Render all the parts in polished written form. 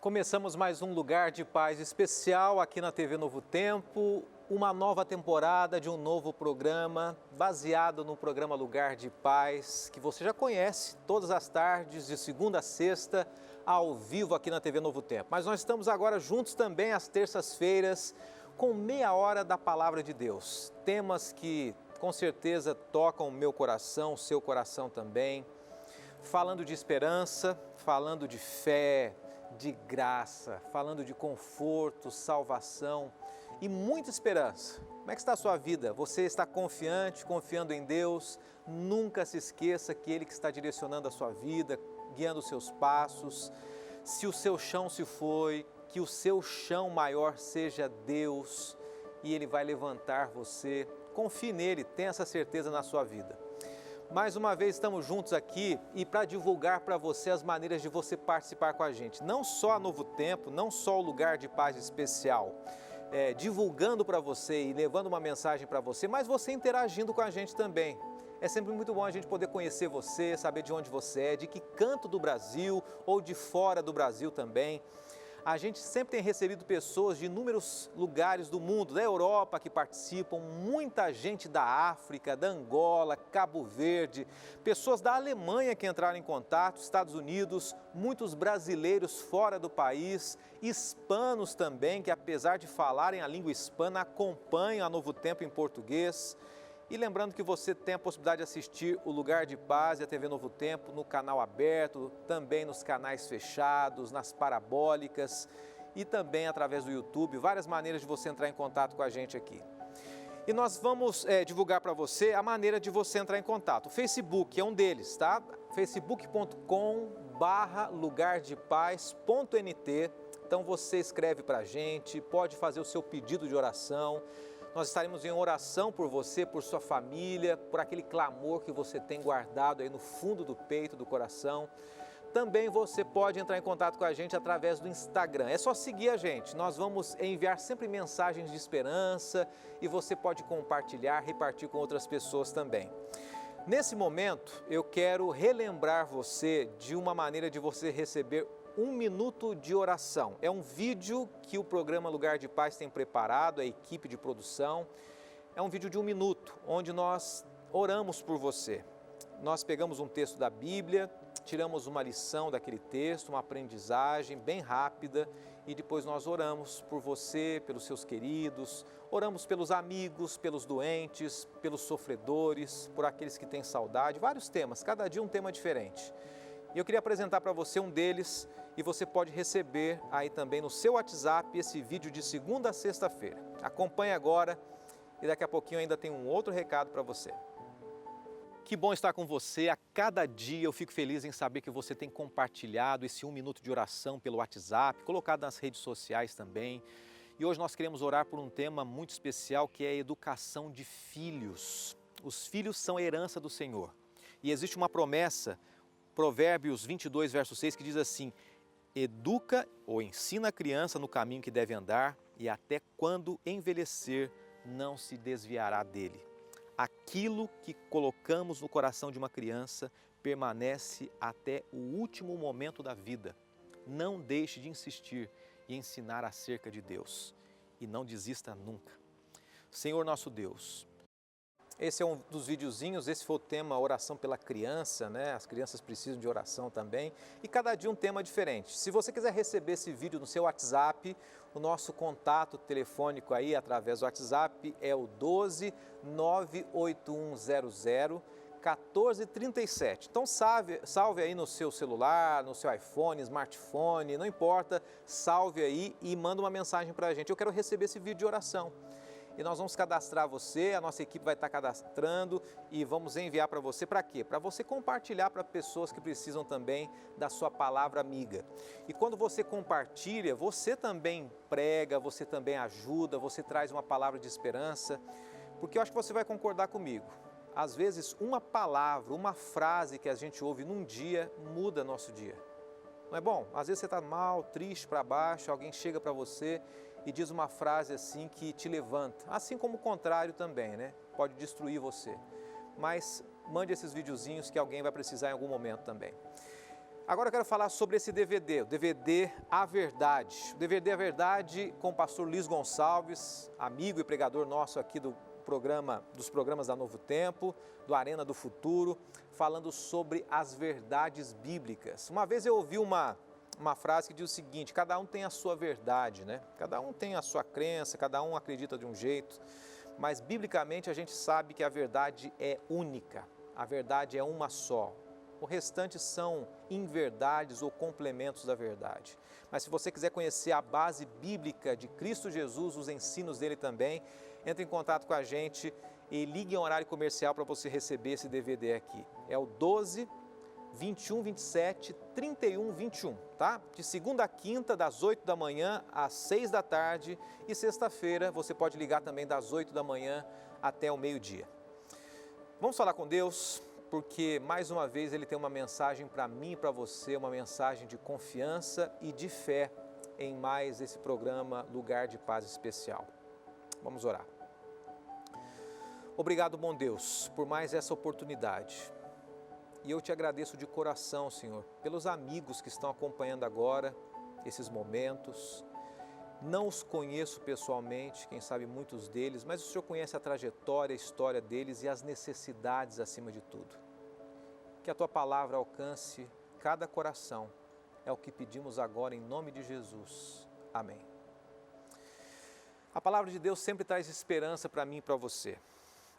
Começamos mais um Lugar de Paz especial aqui na TV Novo Tempo, uma nova temporada de um novo programa baseado no programa Lugar de Paz, que você já conhece todas as tardes, de segunda a sexta, ao vivo aqui na TV Novo Tempo. Mas nós estamos agora juntos também às terças-feiras, com meia hora da Palavra de Deus. Temas que com certeza tocam o meu coração, o seu coração também. Falando de esperança, falando de fé, de graça, falando de conforto, salvação e muita esperança. Como é que está a sua vida? Você está confiante, confiando em Deus? Nunca se esqueça que Ele que está direcionando a sua vida, guiando os seus passos. Se o seu chão se foi, que o seu chão maior seja Deus e Ele vai levantar você. Confie nele, tenha essa certeza na sua vida. Mais uma vez estamos juntos aqui e para divulgar para você as maneiras de você participar com a gente. Não só a Novo Tempo, não só o Lugar de Paz especial, divulgando para você e levando uma mensagem para você, mas você interagindo com a gente também. É sempre muito bom a gente poder conhecer você, saber de onde você é, de que canto do Brasil ou de fora do Brasil também. A gente sempre tem recebido pessoas de inúmeros lugares do mundo, da Europa que participam, muita gente da África, da Angola, Cabo Verde, pessoas da Alemanha que entraram em contato, Estados Unidos, muitos brasileiros fora do país, hispanos também, que apesar de falarem a língua hispana, acompanham a Novo Tempo em português. E lembrando que você tem a possibilidade de assistir o Lugar de Paz e a TV Novo Tempo no canal aberto, também nos canais fechados, nas parabólicas e também através do YouTube, várias maneiras de você entrar em contato com a gente aqui. E nós vamos divulgar para você a maneira de você entrar em contato. O Facebook é um deles, tá? facebook.com/lugardepaz.nt. Então você escreve para a gente, pode fazer o seu pedido de oração. Nós estaremos em oração por você, por sua família, por aquele clamor que você tem guardado aí no fundo do peito, do coração. Também você pode entrar em contato com a gente através do Instagram. É só seguir a gente. Nós vamos enviar sempre mensagens de esperança e você pode compartilhar, repartir com outras pessoas também. Nesse momento, eu quero relembrar você de uma maneira de você receber 1 minuto de oração. É um vídeo que o programa Lugar de Paz tem preparado, a equipe de produção. É um vídeo de 1 minuto, onde nós oramos por você. Nós pegamos um texto da Bíblia, tiramos uma lição daquele texto, uma aprendizagem bem rápida e depois nós oramos por você, pelos seus queridos, oramos pelos amigos, pelos doentes, pelos sofredores, por aqueles que têm saudade, vários temas, cada dia um tema diferente. E eu queria apresentar para você um deles e você pode receber aí também no seu WhatsApp esse vídeo de segunda a sexta-feira. Acompanhe agora e daqui a pouquinho ainda tem um outro recado para você. Que bom estar com você. A cada dia eu fico feliz em saber que você tem compartilhado esse 1 minuto de oração pelo WhatsApp, colocado nas redes sociais também. E hoje nós queremos orar por um tema muito especial que é a educação de filhos. Os filhos são a herança do Senhor. E existe uma promessa, Provérbios 22, verso 6, que diz assim: educa ou ensina a criança no caminho que deve andar e até quando envelhecer não se desviará dele. Aquilo que colocamos no coração de uma criança permanece até o último momento da vida. Não deixe de insistir e ensinar acerca de Deus e não desista nunca. Senhor nosso Deus, esse é um dos videozinhos, esse foi o tema oração pela criança, né? As crianças precisam de oração também e cada dia um tema diferente. Se você quiser receber esse vídeo no seu WhatsApp, o nosso contato telefônico aí através do WhatsApp é o 12 98100 1437. Então salve aí no seu celular, no seu iPhone, smartphone, não importa, salve aí e manda uma mensagem para a gente. Eu quero receber esse vídeo de oração. E nós vamos cadastrar você, a nossa equipe vai estar cadastrando e vamos enviar para você. Para quê? Para você compartilhar para pessoas que precisam também da sua palavra amiga. E quando você compartilha, você também prega, você também ajuda, você traz uma palavra de esperança, porque eu acho que você vai concordar comigo. Às vezes, uma palavra, uma frase que a gente ouve num dia muda nosso dia. Não é bom? Às vezes você está mal, triste, para baixo, alguém chega para você e diz uma frase assim que te levanta. Assim como o contrário também, né? Pode destruir você. Mas mande esses videozinhos que alguém vai precisar em algum momento também. Agora eu quero falar sobre esse DVD, o DVD A Verdade. O DVD A Verdade com o pastor Luiz Gonçalves, amigo e pregador nosso aqui dos programas da Novo Tempo, do Arena do Futuro, falando sobre as verdades bíblicas. Uma vez eu ouvi uma frase que diz o seguinte: cada um tem a sua verdade, né? Cada um tem a sua crença, cada um acredita de um jeito, mas biblicamente a gente sabe que a verdade é única, a verdade é uma só. O restante são inverdades ou complementos da verdade. Mas se você quiser conhecer a base bíblica de Cristo Jesus, os ensinos dele também, entre em contato com a gente e ligue em horário comercial para você receber esse DVD aqui. É o 12 21 27 31 21, tá? De segunda a quinta, das 8 da manhã às 6 da tarde, e sexta-feira você pode ligar também das 8 da manhã até o meio-dia. Vamos falar com Deus, porque mais uma vez Ele tem uma mensagem para mim e para você, uma mensagem de confiança e de fé em mais esse programa Lugar de Paz Especial. Vamos orar. Obrigado, bom Deus, por mais essa oportunidade. E eu te agradeço de coração, Senhor, pelos amigos que estão acompanhando agora esses momentos. Não os conheço pessoalmente, quem sabe muitos deles, mas o Senhor conhece a trajetória, a história deles e as necessidades acima de tudo. Que a Tua palavra alcance cada coração, é o que pedimos agora em nome de Jesus. Amém. A palavra de Deus sempre traz esperança para mim e para você.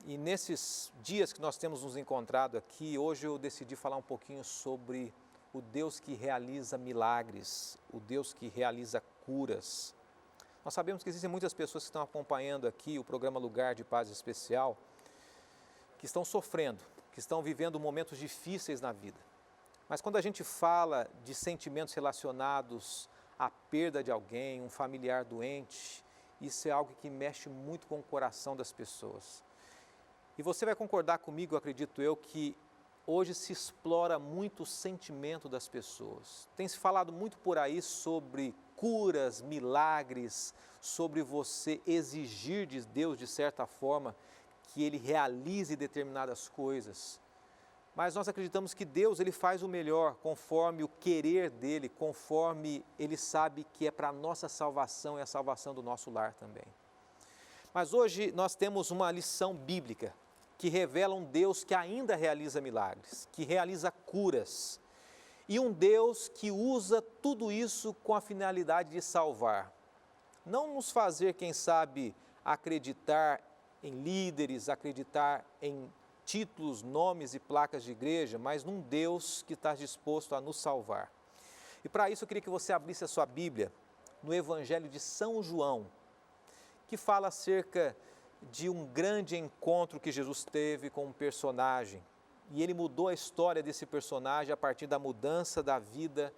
E nesses dias que nós temos nos encontrado aqui, hoje eu decidi falar um pouquinho sobre o Deus que realiza milagres, o Deus que realiza curas. Nós sabemos que existem muitas pessoas que estão acompanhando aqui o programa Lugar de Paz Especial, que estão sofrendo, que estão vivendo momentos difíceis na vida. Mas quando a gente fala de sentimentos relacionados à perda de alguém, um familiar doente, isso é algo que mexe muito com o coração das pessoas. E você vai concordar comigo, acredito eu, que hoje se explora muito o sentimento das pessoas. Tem se falado muito por aí sobre curas, milagres, sobre você exigir de Deus, de certa forma, que Ele realize determinadas coisas. Mas nós acreditamos que Deus, Ele faz o melhor conforme o querer dEle, conforme Ele sabe que é para a nossa salvação e a salvação do nosso lar também. Mas hoje nós temos uma lição bíblica que revela um Deus que ainda realiza milagres, que realiza curas, e um Deus que usa tudo isso com a finalidade de salvar. Não nos fazer, quem sabe, acreditar em líderes, acreditar em títulos, nomes e placas de igreja, mas num Deus que está disposto a nos salvar. E para isso eu queria que você abrisse a sua Bíblia no Evangelho de São João, que fala acerca de um grande encontro que Jesus teve com um personagem. E ele mudou a história desse personagem a partir da mudança da vida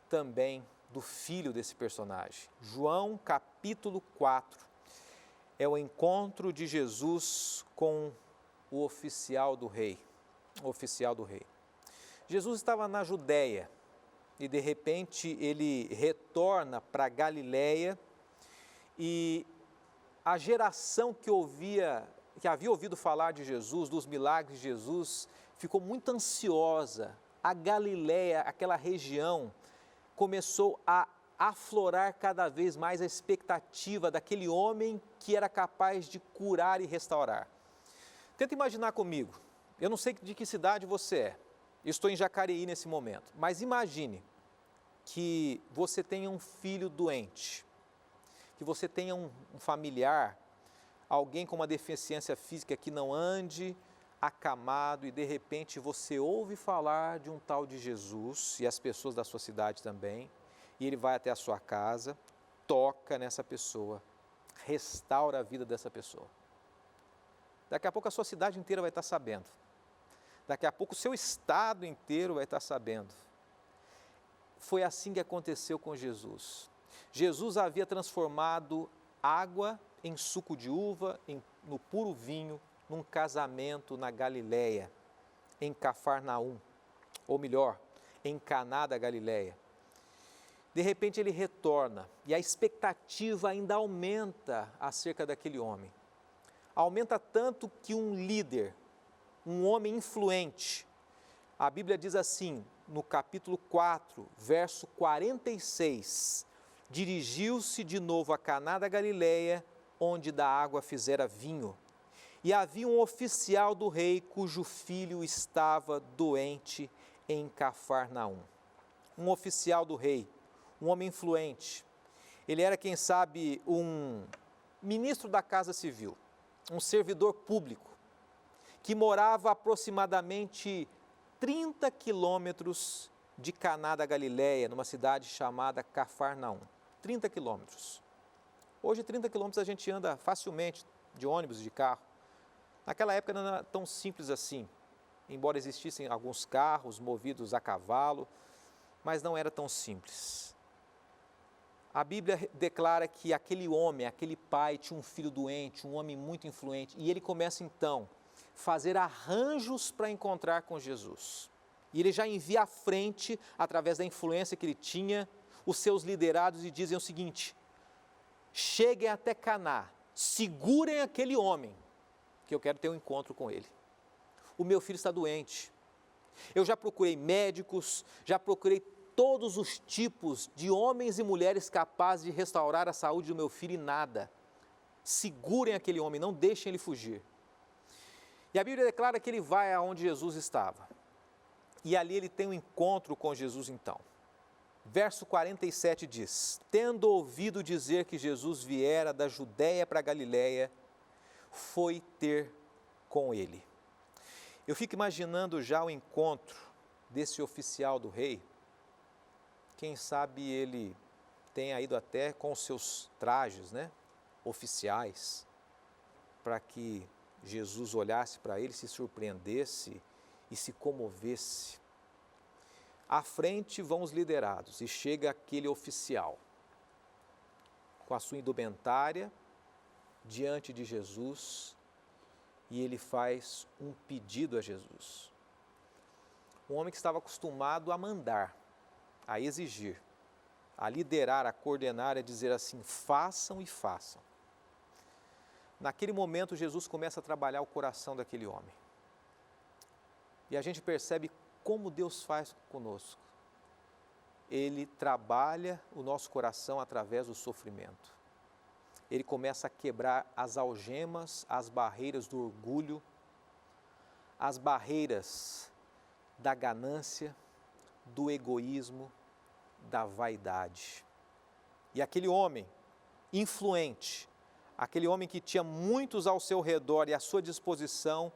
também do filho desse personagem. João capítulo 4 é o encontro de Jesus com o oficial do rei. O oficial do rei. Jesus estava na Judéia e de repente ele retorna para Galiléia, e a geração que havia ouvido falar de Jesus, dos milagres de Jesus, ficou muito ansiosa. A Galiléia, aquela região, começou a aflorar cada vez mais a expectativa daquele homem que era capaz de curar e restaurar. Tenta imaginar comigo, eu não sei de que cidade você é, eu estou em Jacareí nesse momento, mas imagine que você tenha um filho doente, que você tenha um familiar, alguém com uma deficiência física que não ande, acamado, e de repente você ouve falar de um tal de Jesus, e as pessoas da sua cidade também, e ele vai até a sua casa, toca nessa pessoa, restaura a vida dessa pessoa. Daqui a pouco a sua cidade inteira vai estar sabendo, daqui a pouco o seu estado inteiro vai estar sabendo. Foi assim que aconteceu com Jesus. Jesus havia transformado água em suco de uva, no puro vinho, num casamento na Galiléia, em Cafarnaum, ou melhor, em Caná da Galiléia. De repente ele retorna e a expectativa ainda aumenta acerca daquele homem. Aumenta tanto que um líder, um homem influente, a Bíblia diz assim, no capítulo 4, verso 46, dirigiu-se de novo a Caná da Galileia, onde da água fizera vinho. E havia um oficial do rei, cujo filho estava doente em Cafarnaum. Um oficial do rei, um homem influente. Ele era, quem sabe, um ministro da Casa Civil, um servidor público, que morava aproximadamente 30 quilômetros de Caná da Galileia, numa cidade chamada Cafarnaum. 30 quilômetros. Hoje, 30 quilômetros a gente anda facilmente de ônibus, de carro. Naquela época não era tão simples assim, embora existissem alguns carros movidos a cavalo, mas não era tão simples. A Bíblia declara que aquele homem, aquele pai, tinha um filho doente, um homem muito influente, e ele começa então a fazer arranjos para encontrar com Jesus. E ele já envia à frente, através da influência que ele tinha, os seus liderados e dizem o seguinte: cheguem até Caná, segurem aquele homem, que eu quero ter um encontro com ele. O meu filho está doente. Eu já procurei médicos, já procurei todos os tipos de homens e mulheres capazes de restaurar a saúde do meu filho e nada. Segurem aquele homem, não deixem ele fugir. E a Bíblia declara que ele vai aonde Jesus estava. E ali ele tem um encontro com Jesus então. Verso 47 diz: tendo ouvido dizer que Jesus viera da Judéia para a Galiléia, foi ter com ele. Eu fico imaginando já o encontro desse oficial do rei. Quem sabe ele tenha ido até com os seus trajes, oficiais, para que Jesus olhasse para ele, se surpreendesse e se comovesse. À frente vão os liderados e chega aquele oficial com a sua indumentária diante de Jesus e ele faz um pedido a Jesus. Um homem que estava acostumado a mandar, a exigir, a liderar, a coordenar, a dizer assim: façam e façam. Naquele momento Jesus começa a trabalhar o coração daquele homem. E a gente percebe como Deus faz conosco. Ele trabalha o nosso coração através do sofrimento. Ele começa a quebrar as algemas, as barreiras do orgulho, as barreiras da ganância, do egoísmo, da vaidade. E aquele homem influente, aquele homem que tinha muitos ao seu redor e à sua disposição,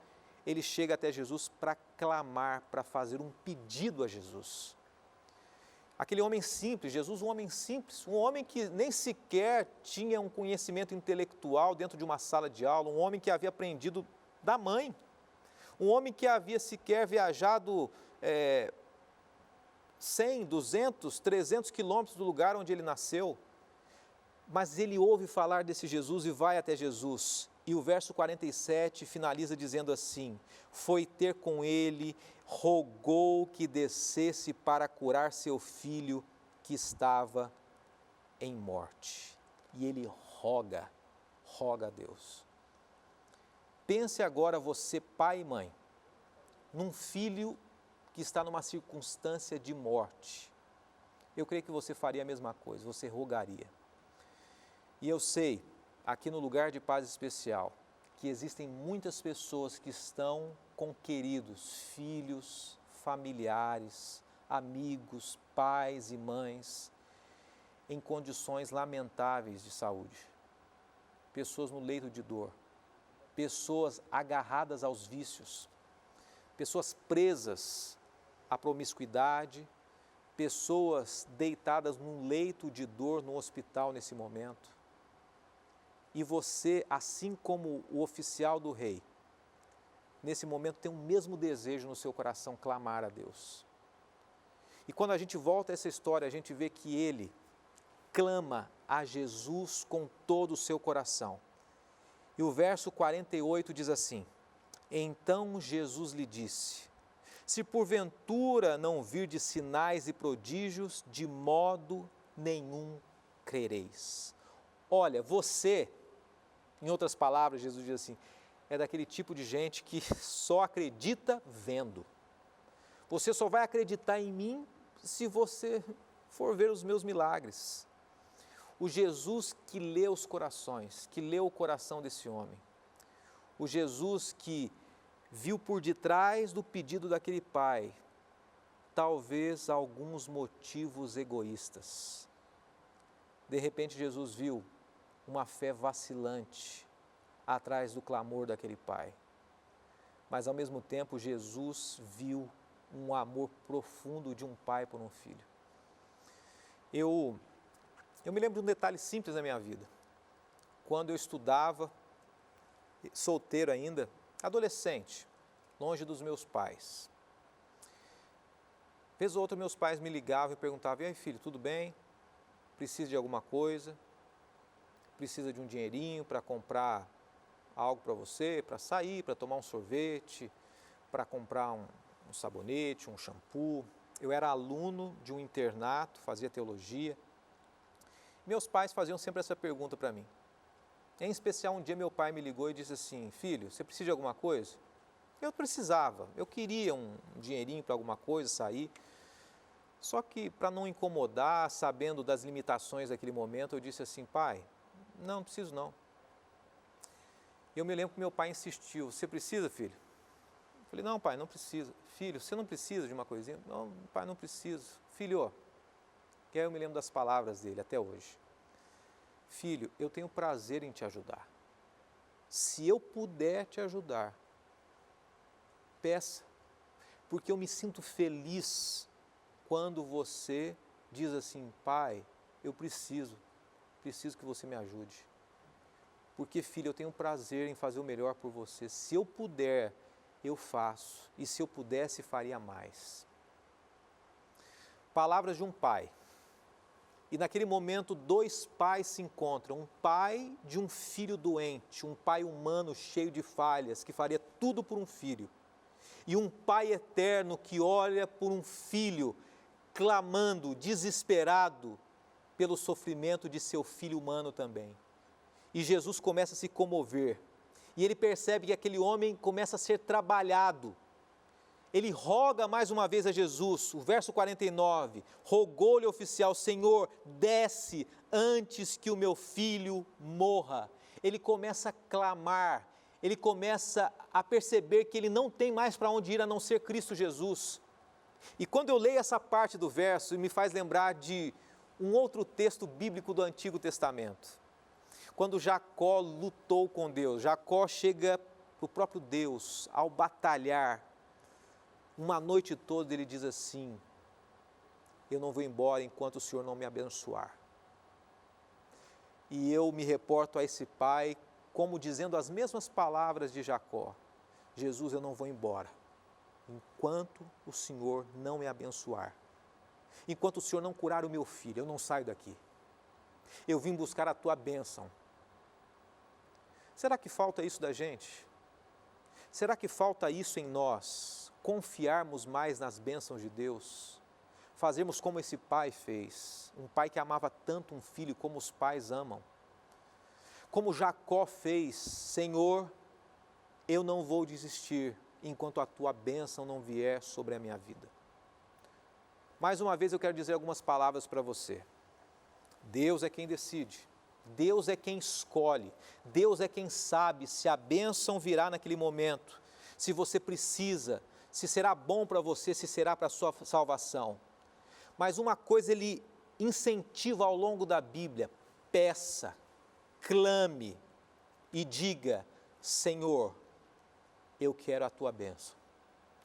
ele chega até Jesus para clamar, para fazer um pedido a Jesus. Aquele homem simples, Jesus, um homem simples, um homem que nem sequer tinha um conhecimento intelectual dentro de uma sala de aula, um homem que havia aprendido da mãe, um homem que havia sequer viajado 100, 200, 300 quilômetros do lugar onde ele nasceu, mas ele ouve falar desse Jesus e vai até Jesus. E o verso 47 finaliza dizendo assim: foi ter com ele, rogou que descesse para curar seu filho que estava em morte. E ele roga a Deus. Pense agora você, pai e mãe, num filho que está numa circunstância de morte. Eu creio que você faria a mesma coisa, você rogaria. E eu sei, aqui no Lugar de Paz Especial, que existem muitas pessoas que estão com queridos, filhos, familiares, amigos, pais e mães, em condições lamentáveis de saúde. Pessoas no leito de dor, pessoas agarradas aos vícios, pessoas presas à promiscuidade, pessoas deitadas num leito de dor no hospital nesse momento. E você, assim como o oficial do rei, nesse momento tem o mesmo desejo no seu coração, clamar a Deus. E quando a gente volta a essa história, a gente vê que ele clama a Jesus com todo o seu coração. E o verso 48 diz assim: então Jesus lhe disse: se porventura não virdes sinais e prodígios, de modo nenhum crereis. Olha, você, em outras palavras, Jesus diz assim, é daquele tipo de gente que só acredita vendo. Você só vai acreditar em mim se você for ver os meus milagres. O Jesus que lê os corações, que lê o coração desse homem. O Jesus que viu por detrás do pedido daquele pai, talvez alguns motivos egoístas. De repente Jesus viu uma fé vacilante atrás do clamor daquele pai. Mas ao mesmo tempo Jesus viu um amor profundo de um pai por um filho. Eu me lembro de um detalhe simples na minha vida. Quando eu estudava, solteiro ainda, adolescente, longe dos meus pais. Vez ou outra meus pais me ligavam e perguntavam: e aí filho, tudo bem? Precisa de alguma coisa? Precisa de um dinheirinho para comprar algo para você, para sair, para tomar um sorvete, para comprar um sabonete, um shampoo? Eu era aluno de um internato, fazia teologia. Meus pais faziam sempre essa pergunta para mim. Em especial, um dia meu pai me ligou e disse assim: filho, você precisa de alguma coisa? Eu precisava, eu queria um dinheirinho para alguma coisa, sair. Só que, para não incomodar, sabendo das limitações daquele momento, eu disse assim: pai, não preciso não. Eu me lembro que meu pai insistiu: você precisa, filho? Eu falei: não, pai, não precisa. Filho, você não precisa de uma coisinha? Não, pai, não preciso. Filho, que aí eu me lembro das palavras dele até hoje. Filho, eu tenho prazer em te ajudar. Se eu puder te ajudar, peça, porque eu me sinto feliz quando você diz assim: pai, eu preciso que você me ajude. Porque, filho, eu tenho prazer em fazer o melhor por você. Se eu puder, eu faço. E se eu pudesse, faria mais. Palavras de um pai. E naquele momento, dois pais se encontram. Um pai de um filho doente, um pai humano cheio de falhas, que faria tudo por um filho. E um pai eterno que olha por um filho, clamando, desesperado, pelo sofrimento de seu filho humano também. E Jesus começa a se comover. E ele percebe que aquele homem começa a ser trabalhado. Ele roga mais uma vez a Jesus, o verso 49, rogou-lhe o oficial: Senhor, desce antes que o meu filho morra. Ele começa a clamar, ele começa a perceber que ele não tem mais para onde ir a não ser Cristo Jesus. E quando eu leio essa parte do verso, me faz lembrar de um outro texto bíblico do Antigo Testamento. Quando Jacó lutou com Deus, Jacó chega para o próprio Deus ao batalhar. Uma noite toda ele diz assim: eu não vou embora enquanto o Senhor não me abençoar. E eu me reporto a esse pai como dizendo as mesmas palavras de Jacó: Jesus, eu não vou embora enquanto o Senhor não me abençoar. Enquanto o Senhor não curar o meu filho, eu não saio daqui. Eu vim buscar a tua bênção. Será que falta isso da gente? Será que falta isso em nós? Confiarmos mais nas bênçãos de Deus? Fazermos como esse pai fez, um pai que amava tanto um filho como os pais amam. Como Jacó fez: Senhor, eu não vou desistir enquanto a tua bênção não vier sobre a minha vida. Mais uma vez eu quero dizer algumas palavras para você. Deus é quem decide, Deus é quem escolhe, Deus é quem sabe se a bênção virá naquele momento, se você precisa, se será bom para você, se será para a sua salvação. Mas uma coisa ele incentiva ao longo da Bíblia: peça, clame e diga: Senhor, eu quero a tua bênção.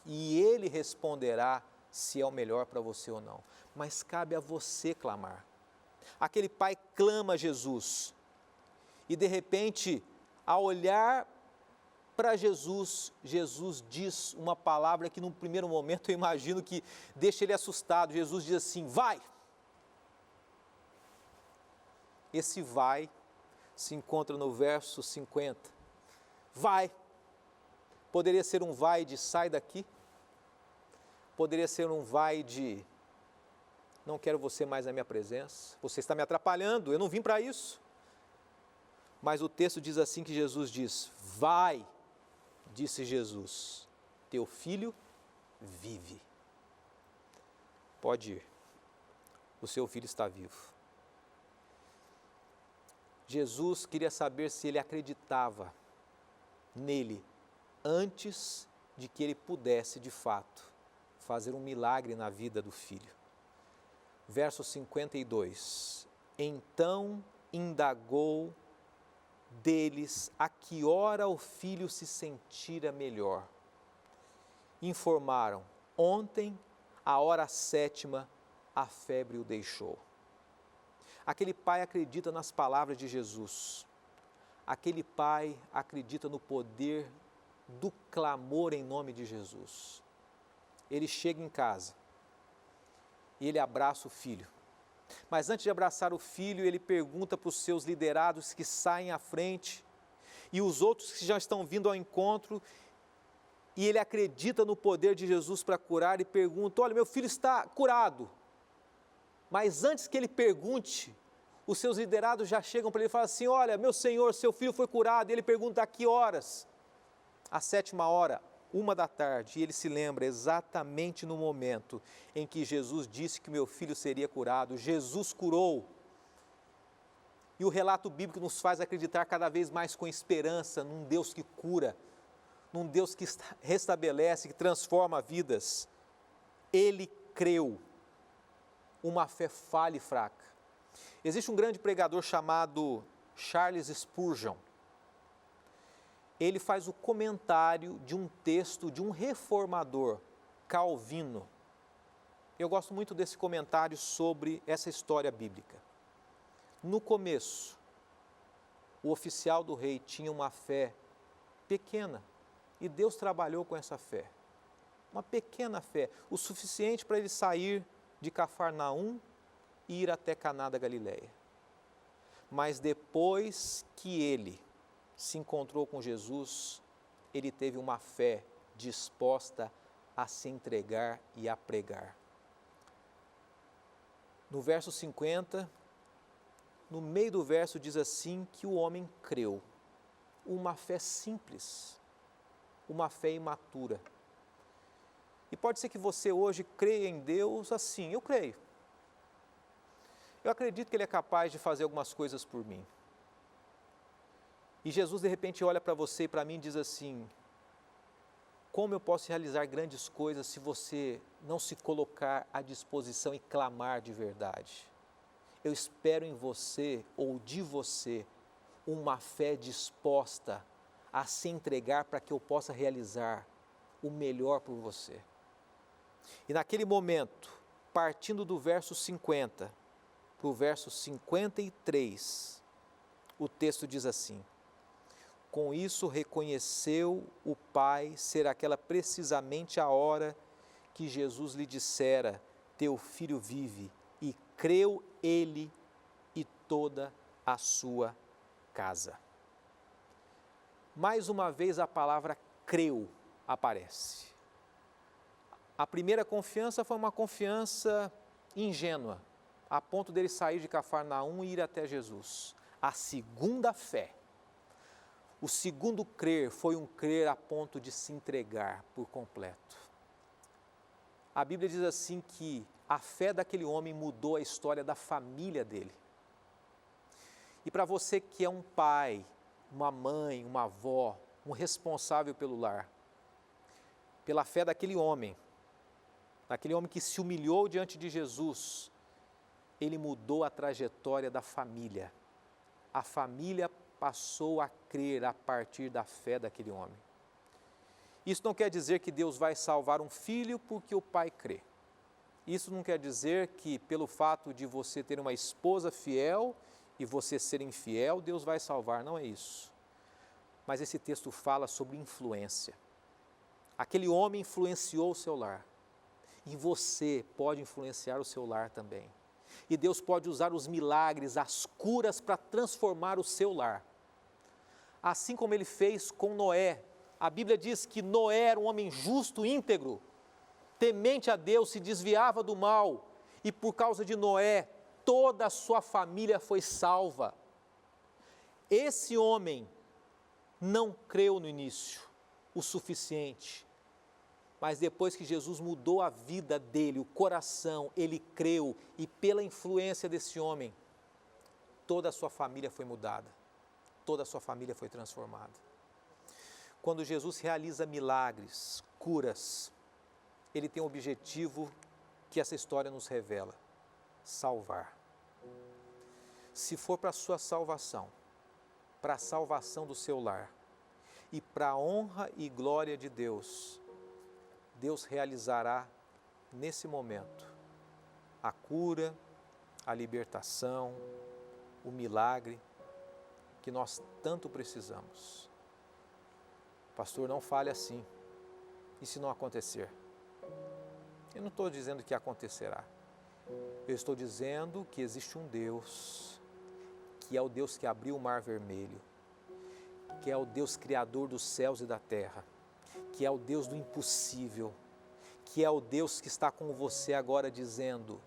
E Ele responderá se é o melhor para você ou não. Mas cabe a você clamar. Aquele pai clama a Jesus. E de repente, ao olhar para Jesus, Jesus diz uma palavra que num primeiro momento eu imagino que deixa ele assustado. Jesus diz assim: vai. Esse vai se encontra no verso 50. Vai. Poderia ser um vai de sai daqui. Poderia ser um vai de não quero você mais na minha presença. Você está me atrapalhando, eu não vim para isso. Mas o texto diz assim que Jesus diz: vai, disse Jesus, teu filho vive. Pode ir, o seu filho está vivo. Jesus queria saber se ele acreditava nele antes de que ele pudesse, de fato, fazer um milagre na vida do filho. Verso 52. Então indagou deles a que hora o filho se sentira melhor. Informaram: ontem, à hora 7ª, a febre o deixou. Aquele pai acredita nas palavras de Jesus. Aquele pai acredita no poder do clamor em nome de Jesus. Ele chega em casa e ele abraça o filho. Mas antes de abraçar o filho, ele pergunta para os seus liderados que saem à frente e os outros que já estão vindo ao encontro, e ele acredita no poder de Jesus para curar e pergunta: olha, meu filho está curado. Mas antes que ele pergunte, os seus liderados já chegam para ele e falam assim: olha, meu senhor, seu filho foi curado. E ele pergunta: a que horas? À 7ª hora, 1h, e ele se lembra exatamente no momento em que Jesus disse que meu filho seria curado. Jesus curou. E o relato bíblico nos faz acreditar cada vez mais com esperança num Deus que cura, num Deus que restabelece, que transforma vidas. Ele creu. Uma fé falha e fraca. Existe um grande pregador chamado Charles Spurgeon. Ele faz o comentário de um texto de um reformador, Calvino. Eu gosto muito desse comentário sobre essa história bíblica. No começo, o oficial do rei tinha uma fé pequena e Deus trabalhou com essa fé. Uma pequena fé, o suficiente para ele sair de Cafarnaum e ir até Caná da Galileia. Mas depois que ele se encontrou com Jesus, ele teve uma fé disposta a se entregar e a pregar. No verso 50, no meio do verso diz assim que o homem creu. Uma fé simples, uma fé imatura. E pode ser que você hoje creia em Deus assim: eu creio. Eu acredito que Ele é capaz de fazer algumas coisas por mim. E Jesus de repente olha para você e para mim e diz assim: como eu posso realizar grandes coisas se você não se colocar à disposição e clamar de verdade? Eu espero em você ou de você uma fé disposta a se entregar para que eu possa realizar o melhor por você. E naquele momento, partindo do verso 50 para o verso 53, o texto diz assim: com isso reconheceu o pai ser aquela precisamente a hora que Jesus lhe dissera: teu filho vive, e creu ele e toda a sua casa. Mais uma vez a palavra creu aparece. A primeira confiança foi uma confiança ingênua, a ponto dele sair de Cafarnaum e ir até Jesus. A segunda fé, o segundo crer, foi um crer a ponto de se entregar por completo. A Bíblia diz assim que a fé daquele homem mudou a história da família dele. E para você que é um pai, uma mãe, uma avó, um responsável pelo lar, pela fé daquele homem que se humilhou diante de Jesus, ele mudou a trajetória da família. A família passou a crer a partir da fé daquele homem. Isso não quer dizer que Deus vai salvar um filho porque o pai crê. Isso não quer dizer que pelo fato de você ter uma esposa fiel e você ser infiel, Deus vai salvar, não é isso. Mas esse texto fala sobre influência. Aquele homem influenciou o seu lar. E você pode influenciar o seu lar também. E Deus pode usar os milagres, as curas para transformar o seu lar. Assim como Ele fez com Noé. A Bíblia diz que Noé era um homem justo, íntegro, temente a Deus, se desviava do mal. E por causa de Noé, toda a sua família foi salva. Esse homem não creu no início o suficiente Mas depois que Jesus mudou a vida dele, o coração, ele creu e pela influência desse homem, toda a sua família foi mudada, toda a sua família foi transformada. Quando Jesus realiza milagres, curas, ele tem um objetivo que essa história nos revela: salvar. Se for para a sua salvação, para a salvação do seu lar e para a honra e glória de Deus, Deus realizará nesse momento a cura, a libertação, o milagre que nós tanto precisamos. Pastor, não fale assim. E se não acontecer? Eu não estou dizendo que acontecerá. Eu estou dizendo que existe um Deus, que é o Deus que abriu o mar vermelho, que é o Deus criador dos céus e da terra, que é o Deus do impossível, que é o Deus que está com você agora dizendo: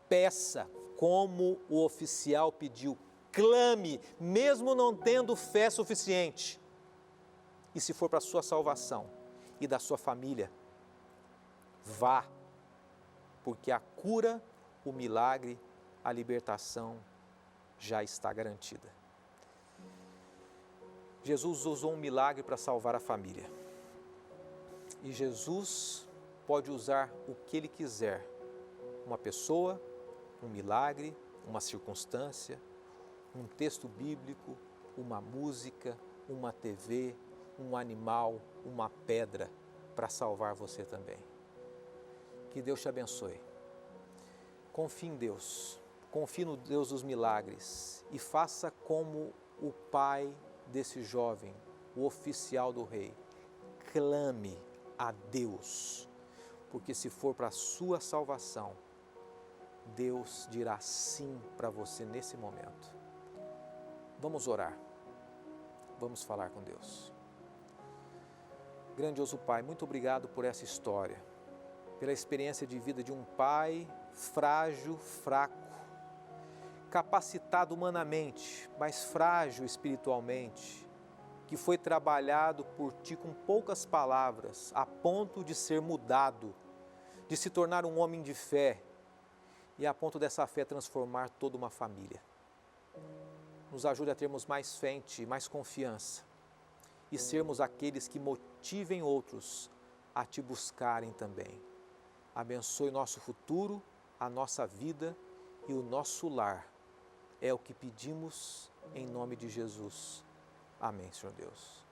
peça como o oficial pediu, clame, mesmo não tendo fé suficiente. E se for para a sua salvação e da sua família, vá, porque a cura, o milagre, a libertação já está garantida. Jesus usou um milagre para salvar a família. E Jesus pode usar o que Ele quiser. Uma pessoa, um milagre, uma circunstância, um texto bíblico, uma música, uma TV, um animal, uma pedra, para salvar você também. Que Deus te abençoe. Confie em Deus, confie no Deus dos milagres e faça como o pai desse jovem, o oficial do rei. Clame a Deus, porque se for para a sua salvação, Deus dirá sim para você nesse momento. Vamos orar, vamos falar com Deus. Grandioso Pai, muito obrigado por essa história, pela experiência de vida de um pai frágil, fraco, capacitado humanamente, mas frágil espiritualmente, que foi trabalhado por Ti com poucas palavras, a ponto de ser mudado, de se tornar um homem de fé e a ponto dessa fé transformar toda uma família. Nos ajude a termos mais fé em Ti, mais confiança e sermos aqueles que motivem outros a Te buscarem também. Abençoe nosso futuro, a nossa vida e o nosso lar. É o que pedimos em nome de Jesus. Amém, Senhor Deus.